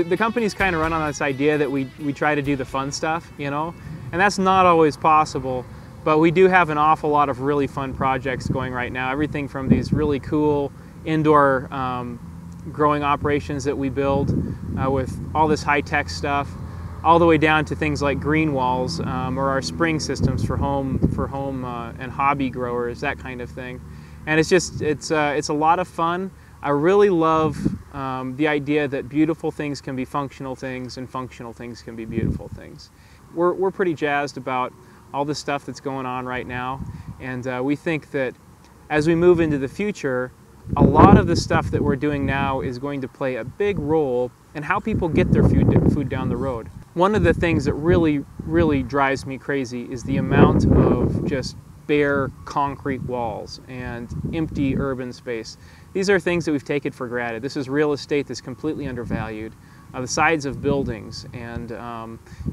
the company's kind of run on this idea that we try to do the fun stuff, you know, and that's not always possible. But we do have an awful lot of really fun projects going right now. Everything from these really cool indoor growing operations that we build with all this high-tech stuff, all the way down to things like green walls or our spring systems for home and hobby growers, that kind of thing. And it's a lot of fun. I really love the idea that beautiful things can be functional things and functional things can be beautiful things. We're pretty jazzed about all the stuff that's going on right now, and we think that as we move into the future, a lot of the stuff that we're doing now is going to play a big role in how people get their food down the road. One of the things that really drives me crazy is the amount of just bare concrete walls and empty urban space. These are things that we've taken for granted. This is real estate that's completely undervalued. The sides of buildings, and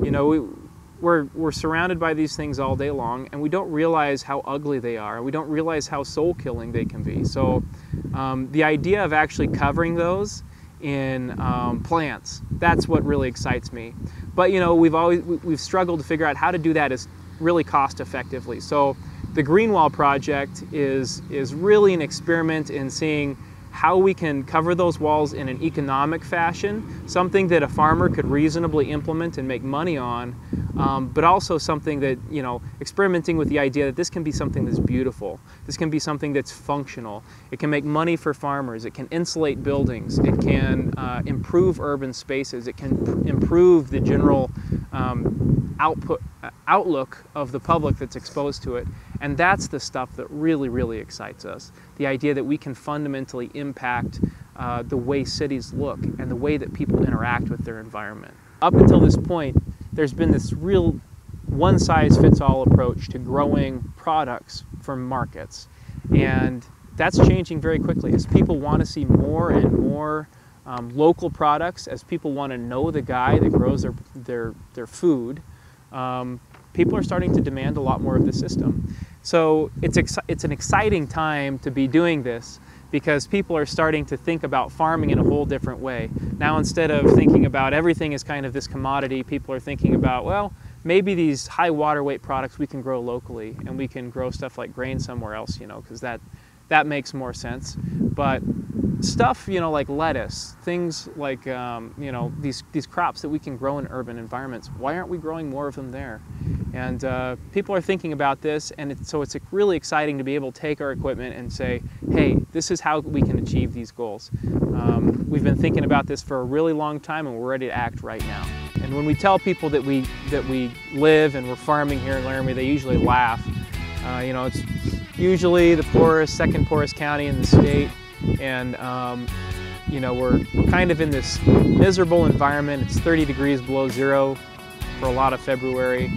you know, we're surrounded by these things all day long, and we don't realize how ugly they are. We don't realize how soul-killing they can be. So the idea of actually covering those in plants, that's what really excites me. But you know, we've struggled to figure out how to do that as really cost effectively. So the Green Wall project is really an experiment in seeing how we can cover those walls in an economic fashion, something that a farmer could reasonably implement and make money on, but also something that, you know, experimenting with the idea that this can be something that's beautiful, this can be something that's functional, it can make money for farmers, it can insulate buildings, it can improve urban spaces, it can improve the general outlook of the public that's exposed to it. And that's the stuff that really excites us. The idea that we can fundamentally impact the way cities look and the way that people interact with their environment. Up until this point, there's been this real one-size-fits-all approach to growing products for markets. And that's changing very quickly as people want to see more and more local products, as people want to know the guy that grows their food. People are starting to demand a lot more of the system. So it's an exciting time to be doing this, because people are starting to think about farming in a whole different way. Now, instead of thinking about everything as kind of this commodity, people are thinking about, well, maybe these high water weight products we can grow locally, and we can grow stuff like grain somewhere else, you know, because that makes more sense. But stuff, you know, like lettuce, things like, you know, these crops that we can grow in urban environments, why aren't we growing more of them there? And people are thinking about this, and so it's really exciting to be able to take our equipment and say, hey, this is how we can achieve these goals. We've been thinking about this for a really long time, and we're ready to act right now. And when we tell people that we live and we're farming here in Laramie, they usually laugh. You know, it's usually the second poorest county in the state, and you know, we're kind of in this miserable environment. It's 30 degrees below zero for a lot of February.